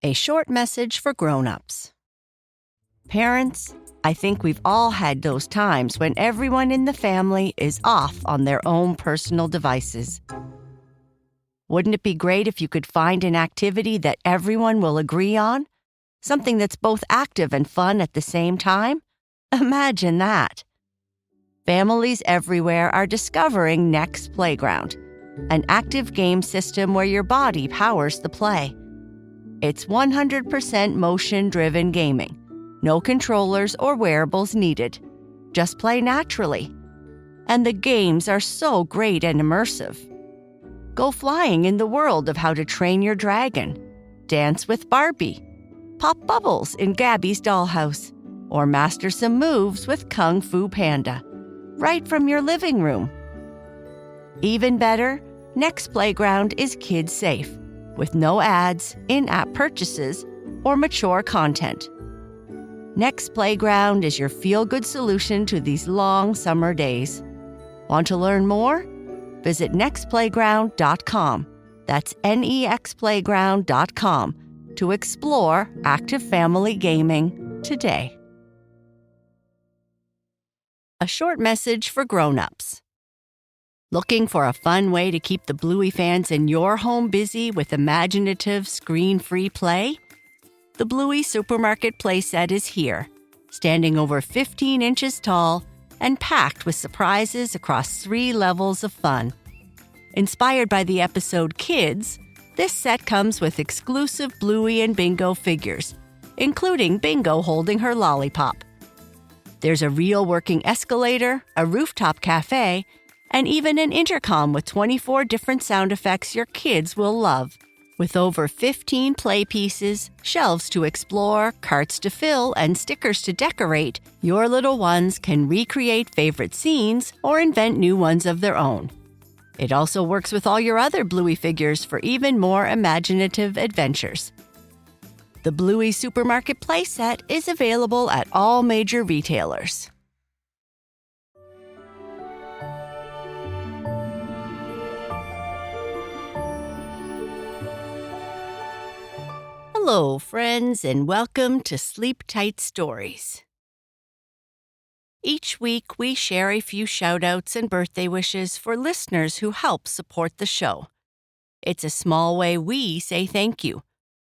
A short message for grown-ups. Parents, I think we've all had those times when everyone in the family is off on their own personal devices. Wouldn't it be great if you could find an activity that everyone will agree on? Something that's both active and fun at the same time? Imagine that. Families everywhere are discovering Next Playground, an active game system where your body powers the play. It's 100% motion-driven gaming. No controllers or wearables needed. Just play naturally. And the games are so great and immersive. Go flying in the world of How to Train Your Dragon. Dance with Barbie. Pop bubbles in Gabby's dollhouse. Or master some moves with Kung Fu Panda. Right from your living room. Even better, Next Playground is kid-safe, with no ads, in-app purchases, or mature content. Next Playground is your feel-good solution to these long summer days. Want to learn more? Visit nextplayground.com. That's nextplayground.com to explore active family gaming today. A short message for grown-ups. Looking for a fun way to keep the Bluey fans in your home busy with imaginative, screen-free play? The Bluey Supermarket playset is here, standing over 15 inches tall and packed with surprises across 3 levels of fun. Inspired by the episode Kids, this set comes with exclusive Bluey and Bingo figures, including Bingo holding her lollipop. There's a real working escalator, a rooftop cafe, and even an intercom with 24 different sound effects your kids will love. With over 15 play pieces, shelves to explore, carts to fill, and stickers to decorate, your little ones can recreate favorite scenes or invent new ones of their own. It also works with all your other Bluey figures for even more imaginative adventures. The Bluey Supermarket playset is available at all major retailers. Hello, friends, and welcome to Sleep Tight Stories. Each week, we share a few shout-outs and birthday wishes for listeners who help support the show. It's a small way we say thank you,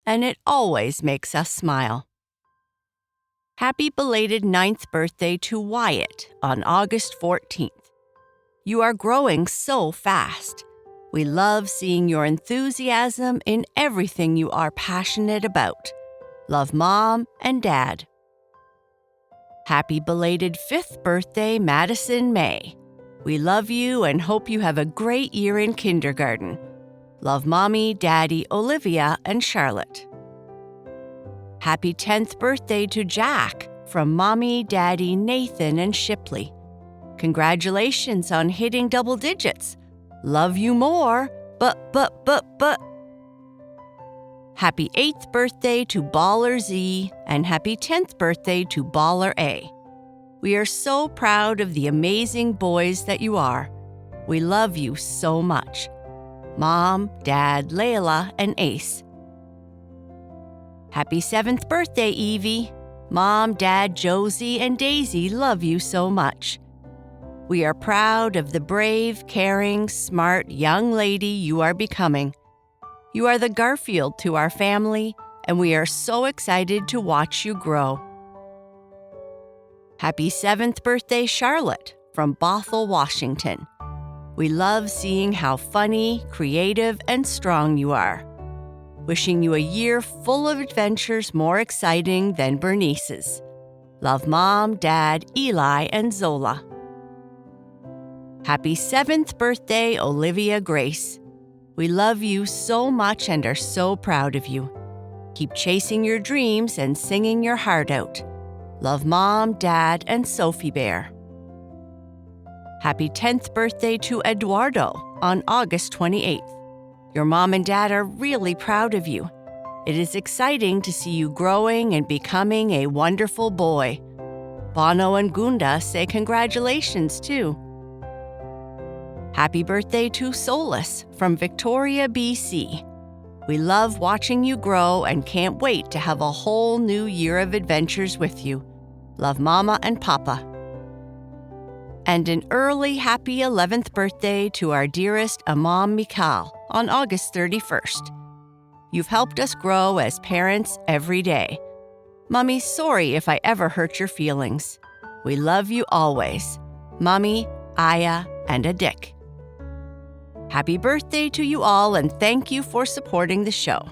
and it always makes us smile. Happy belated 9th birthday to Wyatt on August 14th. You are growing so fast. We love seeing your enthusiasm in everything you are passionate about. Love, Mom and Dad. Happy belated 5th birthday, Madison May. We love you and hope you have a great year in kindergarten. Love, Mommy, Daddy, Olivia, and Charlotte. Happy 10th birthday to Jack from Mommy, Daddy, Nathan, and Shipley. Congratulations on hitting double digits. Love you more, but. Happy 8th birthday to Baller Z and happy 10th birthday to Baller A. We are so proud of the amazing boys that you are. We love you so much. Mom, Dad, Layla, and Ace. Happy 7th birthday, Evie. Mom, Dad, Josie, and Daisy love you so much. We are proud of the brave, caring, smart young lady you are becoming. You are the Garfield to our family, and we are so excited to watch you grow. Happy 7th birthday, Charlotte, from Bothell, Washington. We love seeing how funny, creative, and strong you are. Wishing you a year full of adventures more exciting than Bernice's. Love, Mom, Dad, Eli, and Zola. Happy 7th birthday, Olivia Grace. We love you so much and are so proud of you. Keep chasing your dreams and singing your heart out. Love, Mom, Dad, and Sophie Bear. Happy 10th birthday to Eduardo on August 28th. Your mom and dad are really proud of you. It is exciting to see you growing and becoming a wonderful boy. Bono and Gunda say congratulations, too. Happy birthday to Solus from Victoria, BC. We love watching you grow and can't wait to have a whole new year of adventures with you. Love, Mama and Papa. And an early happy 11th birthday to our dearest Imam Mikhail on August 31st. You've helped us grow as parents every day. Mummy's sorry if I ever hurt your feelings. We love you always. Mummy, Aya, and a Dick. Happy birthday to you all, and thank you for supporting the show.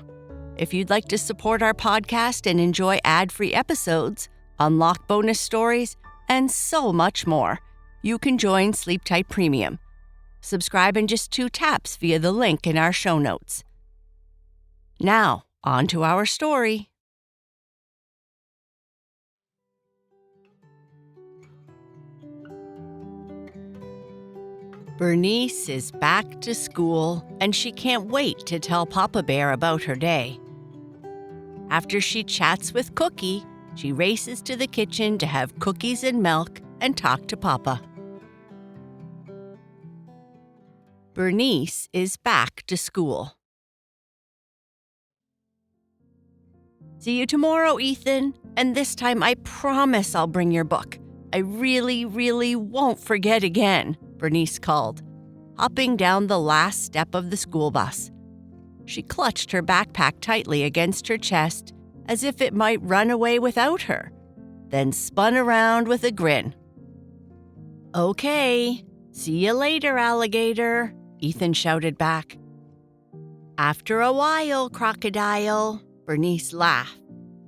If you'd like to support our podcast and enjoy ad-free episodes, unlock bonus stories, and so much more, you can join Sleep Tight Premium. Subscribe in just 2 taps via the link in our show notes. Now, on to our story. Bernice is back to school, and she can't wait to tell Papa Bear about her day. After she chats with Cookie, she races to the kitchen to have cookies and milk and talk to Papa. Bernice is back to school. See you tomorrow, Ethan, and this time I promise I'll bring your book. I really, really won't forget again, Bernice called, hopping down the last step of the school bus. She clutched her backpack tightly against her chest as if it might run away without her, then spun around with a grin. Okay, see you later, alligator, Ethan shouted back. After a while, crocodile, Bernice laughed,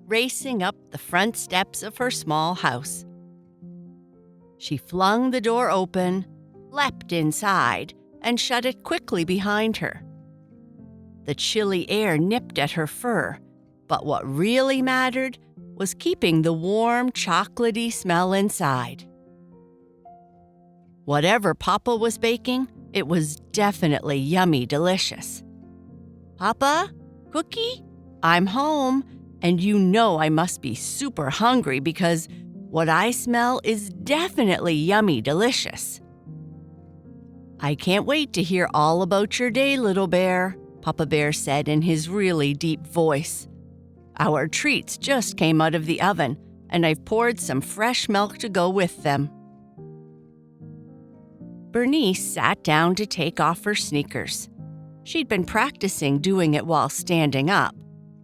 racing up the front steps of her small house. She flung the door open, leapt inside, and shut it quickly behind her. The chilly air nipped at her fur, but what really mattered was keeping the warm, chocolatey smell inside. Whatever Papa was baking, it was definitely yummy delicious. Papa? Cookie? I'm home, and you know I must be super hungry because what I smell is definitely yummy delicious. I can't wait to hear all about your day, little bear, Papa Bear said in his really deep voice. Our treats just came out of the oven, and I've poured some fresh milk to go with them. Bernice sat down to take off her sneakers. She'd been practicing doing it while standing up.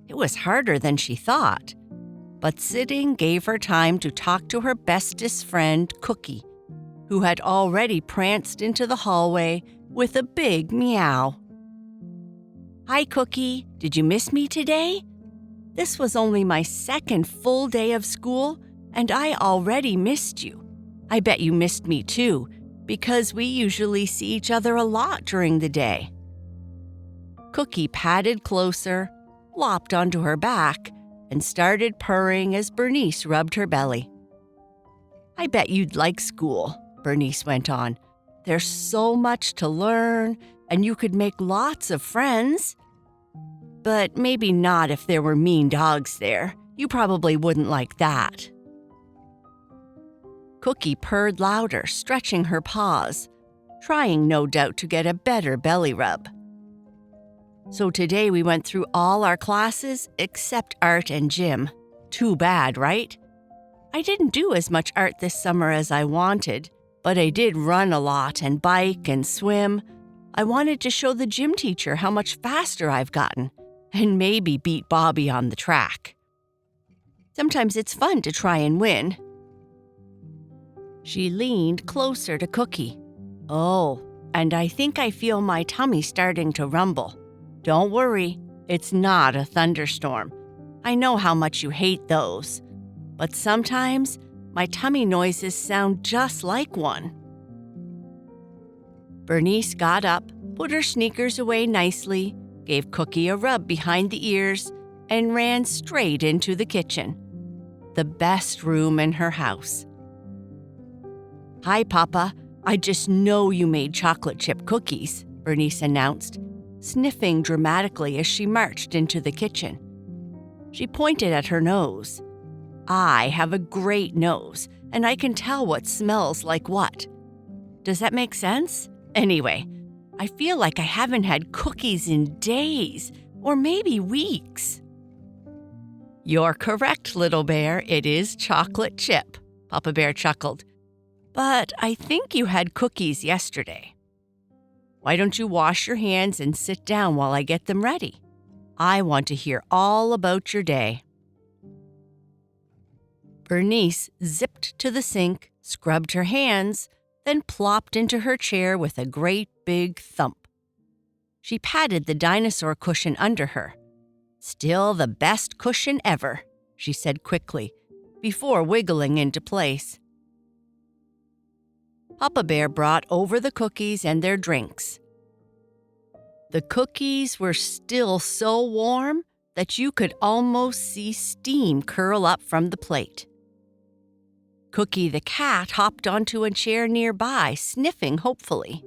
It was harder than she thought. But sitting gave her time to talk to her bestest friend, Cookie, who had already pranced into the hallway with a big meow. Hi, Cookie. Did you miss me today? This was only my second full day of school, and I already missed you. I bet you missed me too, because we usually see each other a lot during the day. Cookie padded closer, flopped onto her back, and started purring as Bernice rubbed her belly. I bet you'd like school, Bernice went on. There's so much to learn, and you could make lots of friends. But maybe not if there were mean dogs there. You probably wouldn't like that. Cookie purred louder, stretching her paws, trying no doubt to get a better belly rub. So today we went through all our classes except art and gym. Too bad, right? I didn't do as much art this summer as I wanted, but I did run a lot and bike and swim. I wanted to show the gym teacher how much faster I've gotten, and maybe beat Bobby on the track. Sometimes it's fun to try and win. She leaned closer to Cookie. Oh, and I think I feel my tummy starting to rumble. Don't worry, it's not a thunderstorm. I know how much you hate those. But sometimes my tummy noises sound just like one. Bernice got up, put her sneakers away nicely, gave Cookie a rub behind the ears, and ran straight into the kitchen, the best room in her house. Hi, Papa. I just know you made chocolate chip cookies, Bernice announced, sniffing dramatically as she marched into the kitchen. She pointed at her nose. I have a great nose, and I can tell what smells like what. Does that make sense? Anyway, I feel like I haven't had cookies in days. or maybe weeks. You're correct, little bear. It is chocolate chip, Papa Bear chuckled. But I think you had cookies yesterday. Why don't you wash your hands and sit down while I get them ready? I want to hear all about your day. Bernice zipped to the sink, scrubbed her hands, then plopped into her chair with a great big thump. She patted the dinosaur cushion under her. Still the best cushion ever, she said quickly, before wiggling into place. Papa Bear brought over the cookies and their drinks. The cookies were still so warm that you could almost see steam curl up from the plate. Cookie the cat hopped onto a chair nearby, sniffing hopefully.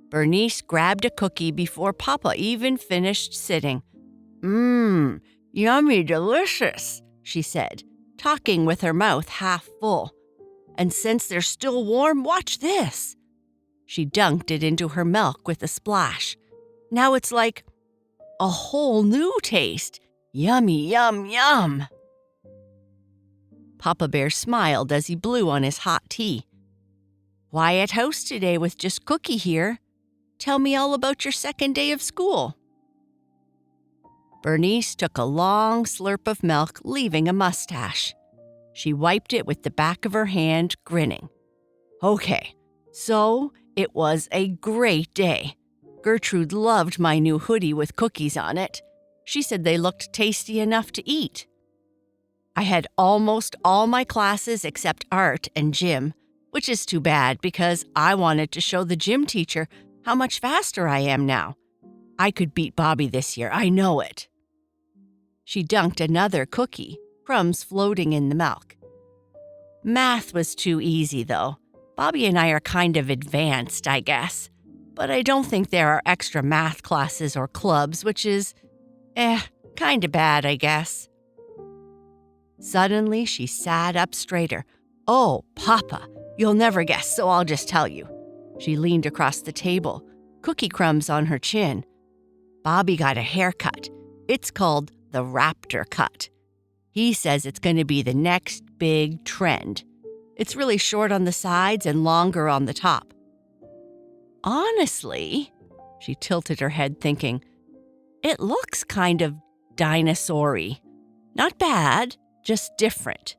Bernice grabbed a cookie before Papa even finished sitting. Yummy delicious, she said, talking with her mouth half full. And since they're still warm, watch this. She dunked it into her milk with a splash. Now it's like a whole new taste. Yummy, yum, yum. Papa Bear smiled as he blew on his hot tea. Quiet house today with just Cookie here. Tell me all about your second day of school. Bernice took a long slurp of milk, leaving a mustache. She wiped it with the back of her hand, grinning. Okay, so it was a great day. Gertrude loved my new hoodie with cookies on it. She said they looked tasty enough to eat. I had almost all my classes except art and gym, which is too bad because I wanted to show the gym teacher how much faster I am now. I could beat Bobby this year, I know it. She dunked another cookie, crumbs floating in the milk. Math was too easy, though. Bobby and I are kind of advanced, I guess. But I don't think there are extra math classes or clubs, which is, kind of bad, I guess. Suddenly, she sat up straighter. Oh, Papa, you'll never guess, so I'll just tell you. She leaned across the table, cookie crumbs on her chin. Bobby got a haircut. It's called the raptor cut. He says it's going to be the next big trend. It's really short on the sides and longer on the top. Honestly, she tilted her head thinking, it looks kind of dinosaur-y. Not bad, just different.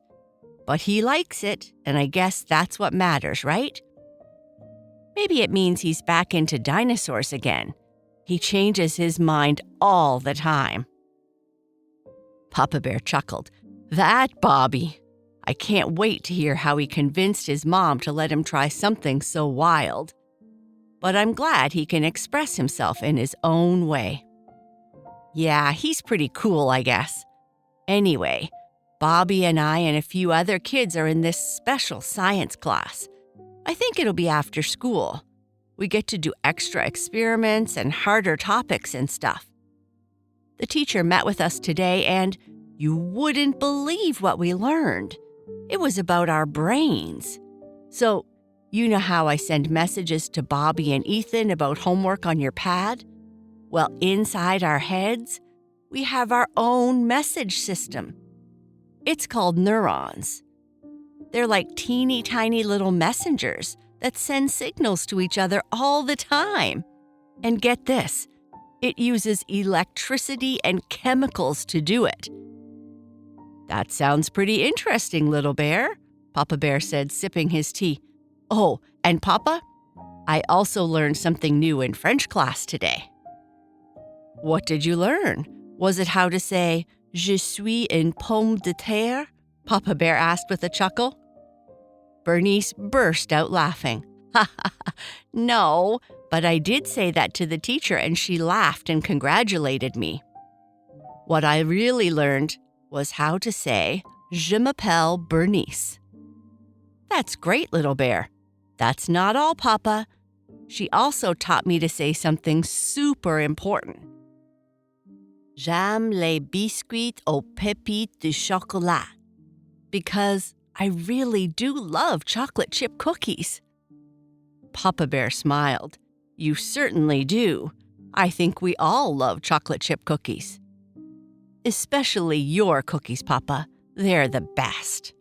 But he likes it, and I guess that's what matters, right? Maybe it means he's back into dinosaurs again. He changes his mind all the time. Papa Bear chuckled. That Bobby! I can't wait to hear how he convinced his mom to let him try something so wild. But I'm glad he can express himself in his own way. Yeah, he's pretty cool, I guess. Anyway, Bobby and I and a few other kids are in this special science class. I think it'll be after school. We get to do extra experiments and harder topics and stuff. The teacher met with us today, and you wouldn't believe what we learned. It was about our brains. So, you know how I send messages to Bobby and Ethan about homework on your pad? Well, inside our heads, we have our own message system. It's called neurons. They're like teeny tiny little messengers that send signals to each other all the time. And get this, it uses electricity and chemicals to do it. That sounds pretty interesting, little bear, Papa Bear said, sipping his tea. Oh, and Papa, I also learned something new in French class today. What did you learn? Was it how to say, Je suis une pomme de terre? Papa Bear asked with a chuckle. Bernice burst out laughing. No, but I did say that to the teacher and she laughed and congratulated me. What I really learned was how to say, Je m'appelle Bernice. That's great, little bear. That's not all, Papa. She also taught me to say something super important. J'aime les biscuits aux pépites de chocolat. Because I really do love chocolate chip cookies. Papa Bear smiled. You certainly do. I think we all love chocolate chip cookies. Especially your cookies, Papa. They're the best.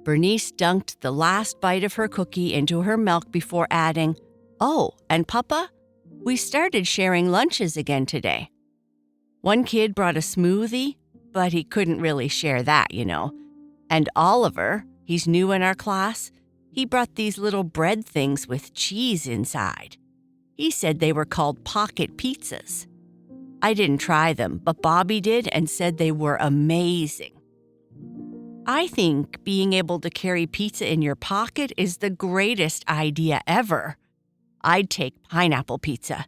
Bernice dunked the last bite of her cookie into her milk before adding, "Oh, and Papa, we started sharing lunches again today. One kid brought a smoothie, but he couldn't really share that, you know. And Oliver, he's new in our class, he brought these little bread things with cheese inside. He said they were called pocket pizzas. I didn't try them, but Bobby did and said they were amazing. I think being able to carry pizza in your pocket is the greatest idea ever. I'd take pineapple pizza,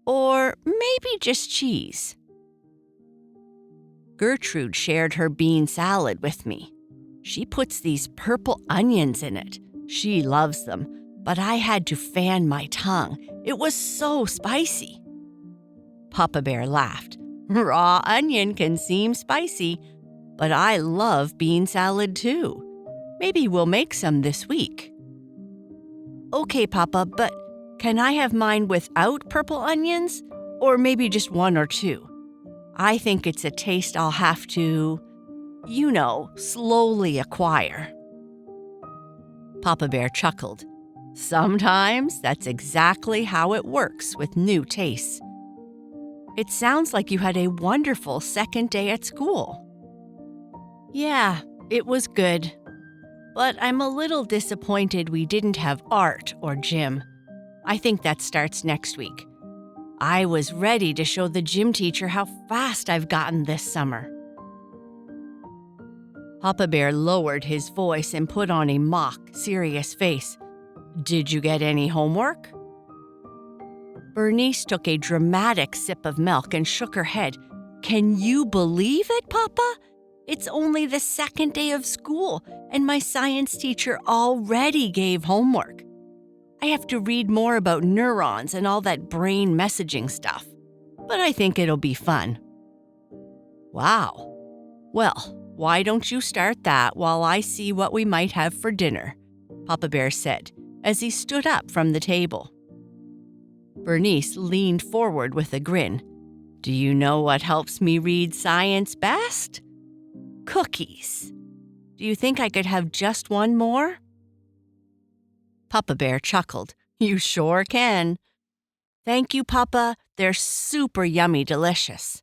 or maybe just cheese." Gertrude shared her bean salad with me. She puts these purple onions in it. She loves them, but I had to fan my tongue. It was so spicy. Papa Bear laughed. "Raw onion can seem spicy, but I love bean salad too. Maybe we'll make some this week." "Okay, Papa, but can I have mine without purple onions? Or maybe just one or two? I think it's a taste I'll have to, slowly acquire." Papa Bear chuckled. "Sometimes that's exactly how it works with new tastes. It sounds like you had a wonderful second day at school." "Yeah, it was good. But I'm a little disappointed we didn't have art or gym. I think that starts next week. I was ready to show the gym teacher how fast I've gotten this summer." Papa Bear lowered his voice and put on a mock, serious face. "Did you get any homework?" Bernice took a dramatic sip of milk and shook her head. "Can you believe it, Papa? It's only the second day of school, and my science teacher already gave homework. I have to read more about neurons and all that brain messaging stuff, but I think it'll be fun." "Wow. Well, why don't you start that while I see what we might have for dinner?" Papa Bear said, as he stood up from the table. Bernice leaned forward with a grin. "Do you know what helps me read science best? Cookies. Do you think I could have just one more?" Papa Bear chuckled. "You sure can." "Thank you, Papa. They're super yummy delicious."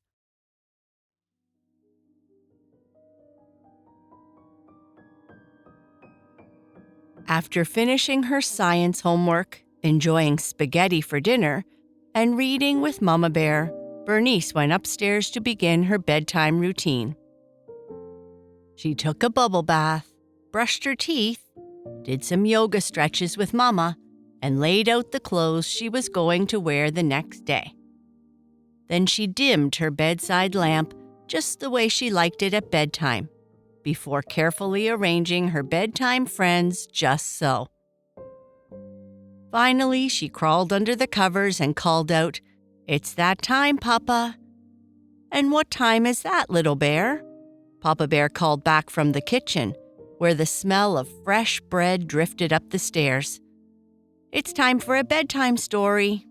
After finishing her science homework, enjoying spaghetti for dinner, and reading with Mama Bear, Bernice went upstairs to begin her bedtime routine. She took a bubble bath, brushed her teeth, did some yoga stretches with Mama, and laid out the clothes she was going to wear the next day. Then she dimmed her bedside lamp just the way she liked it at bedtime, before carefully arranging her bedtime friends just so. Finally, she crawled under the covers and called out, "It's that time, Papa." "And what time is that, little bear?" Papa Bear called back from the kitchen, where the smell of fresh bread drifted up the stairs. "It's time for a bedtime story."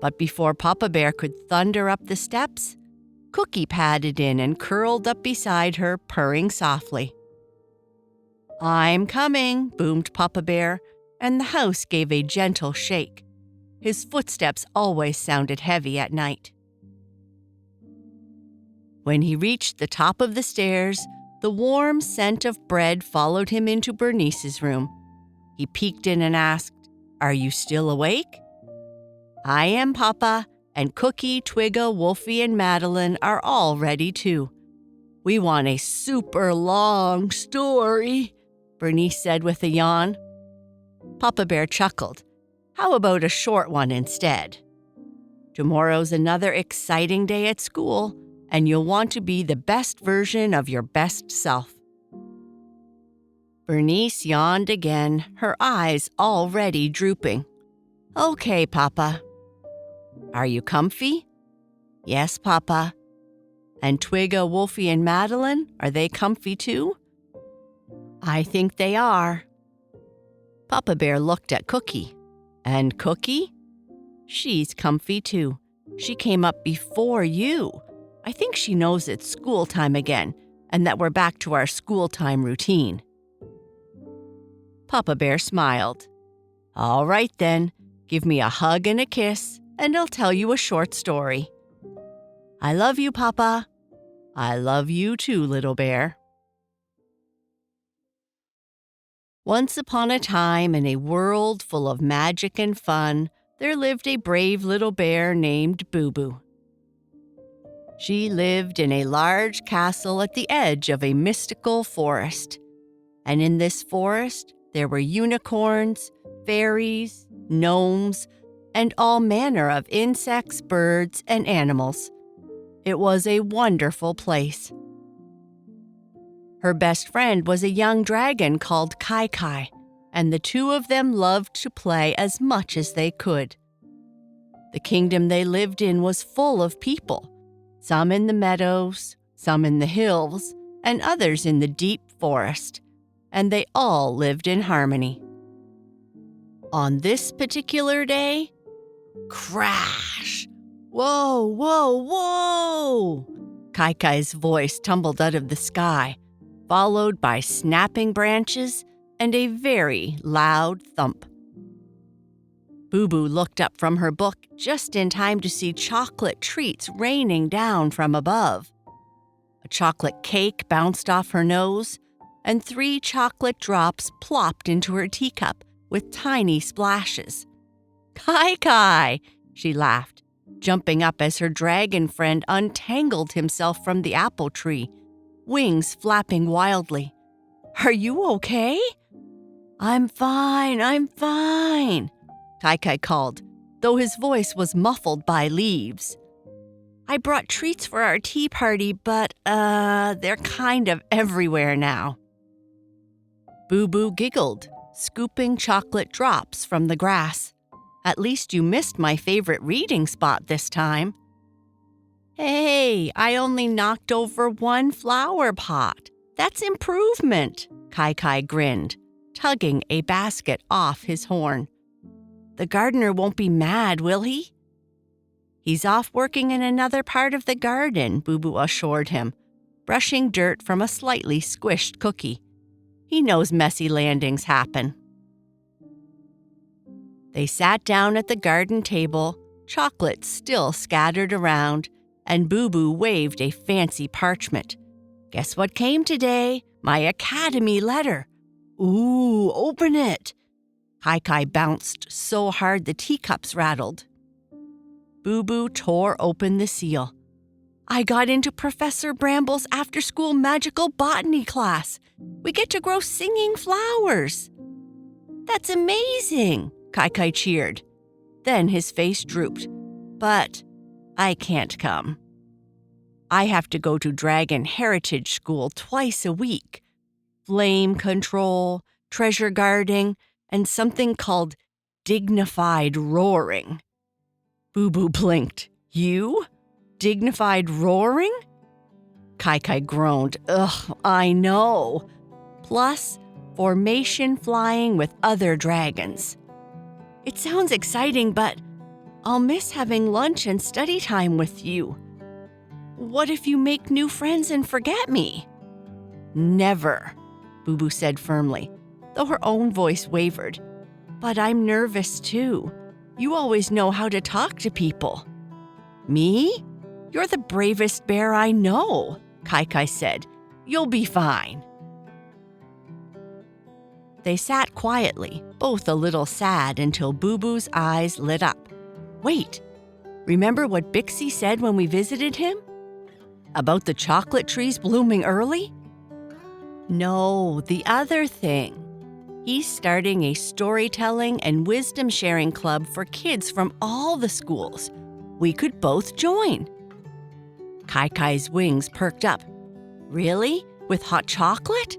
But before Papa Bear could thunder up the steps, Cookie padded in and curled up beside her, purring softly. "I'm coming," boomed Papa Bear, and the house gave a gentle shake. His footsteps always sounded heavy at night. When he reached the top of the stairs, the warm scent of bread followed him into Bernice's room. He peeked in and asked, "Are you still awake?" "I am, Papa, and Cookie, Twigga, Wolfie, and Madeline are all ready too. We want a super long story," Bernice said with a yawn. Papa Bear chuckled. "How about a short one instead? Tomorrow's another exciting day at school, and you'll want to be the best version of your best self." Bernice yawned again, her eyes already drooping. "Okay, Papa." "Are you comfy?" "Yes, Papa." "And Twigga, Wolfie, and Madeline, are they comfy too?" "I think they are." Papa Bear looked at Cookie. "And Cookie?" She's comfy too. She came up before you. I think she knows it's school time again and that we're back to our school time routine." Papa Bear smiled. "All right then, give me a hug and a kiss, and I'll tell you a short story." "I love you, Papa." "I love you too, little bear." Once upon a time, in a world full of magic and fun, there lived a brave little bear named Boo Boo. She lived in a large castle at the edge of a mystical forest. And in this forest, there were unicorns, fairies, gnomes, and all manner of insects, birds, and animals. It was a wonderful place. Her best friend was a young dragon called Kai Kai, and the two of them loved to play as much as they could. The kingdom they lived in was full of people, some in the meadows, some in the hills, and others in the deep forest, and they all lived in harmony. On this particular day, crash! Whoa, whoa, whoa! Kai Kai's voice tumbled out of the sky, followed by snapping branches and a very loud thump. Boo Boo looked up from her book just in time to see chocolate treats raining down from above. A chocolate cake bounced off her nose, and 3 chocolate drops plopped into her teacup with tiny splashes. "Kai Kai!" she laughed, jumping up as her dragon friend untangled himself from the apple tree, wings flapping wildly. "Are you okay?" I'm fine, Kai Kai called, though his voice was muffled by leaves. "I brought treats for our tea party, but, they're kind of everywhere now." Boo Boo giggled, scooping chocolate drops from the grass. "At least you missed my favorite reading spot this time." "Hey, I only knocked over 1 flower pot. That's improvement," Kai Kai grinned, tugging a basket off his horn. "The gardener won't be mad, will he?" "He's off working in another part of the garden," Boo Boo assured him, brushing dirt from a slightly squished cookie. "He knows messy landings happen." They sat down at the garden table, chocolates still scattered around, and Boo Boo waved a fancy parchment. "Guess what came today? My academy letter." "Ooh, open it." Kai Kai bounced so hard the teacups rattled. Boo Boo tore open the seal. "I got into Professor Bramble's after-school magical botany class. We get to grow singing flowers." "That's amazing," Kai Kai cheered. Then his face drooped. "But I can't come. I have to go to Dragon Heritage School twice a week. Flame control, treasure guarding, and something called dignified roaring." Boo Boo blinked. "You? Dignified roaring?" Kai Kai groaned. "Ugh, I know. Plus, formation flying with other dragons. It sounds exciting, but I'll miss having lunch and study time with you. What if you make new friends and forget me?" "Never," Boo Boo said firmly, though her own voice wavered. "But I'm nervous too. You always know how to talk to people." "Me? You're the bravest bear I know," Kai Kai said. "You'll be fine." They sat quietly, both a little sad, until Boo Boo's eyes lit up. "Wait, remember what Bixie said when we visited him? About the chocolate trees blooming early?" "No, the other thing. He's starting a storytelling and wisdom-sharing club for kids from all the schools. We could both join." Kai Kai's wings perked up. "Really? With hot chocolate?"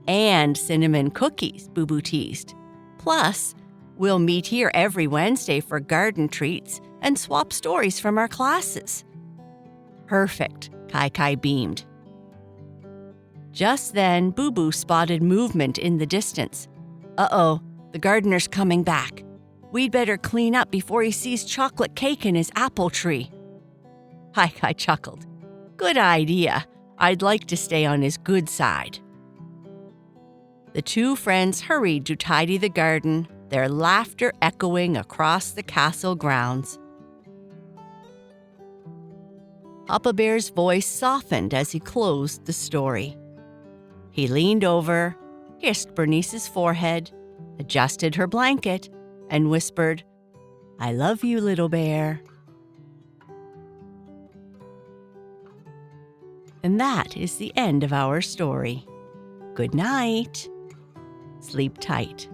"And cinnamon cookies," Boo Boo teased. "Plus, we'll meet here every Wednesday for garden treats and swap stories from our classes." "Perfect," Kai Kai beamed. Just then, Boo Boo spotted movement in the distance. "Uh-oh, the gardener's coming back. We'd better clean up before he sees chocolate cake in his apple tree. I chuckled. Good idea. I'd like to stay on his good side. The two friends hurried to tidy the garden, their laughter echoing across the castle grounds. Papa Bear's voice softened as he closed the story. He leaned over, kissed Bernice's forehead, adjusted her blanket, and whispered, "I love you, little bear." And that is the end of our story. Good night. Sleep tight.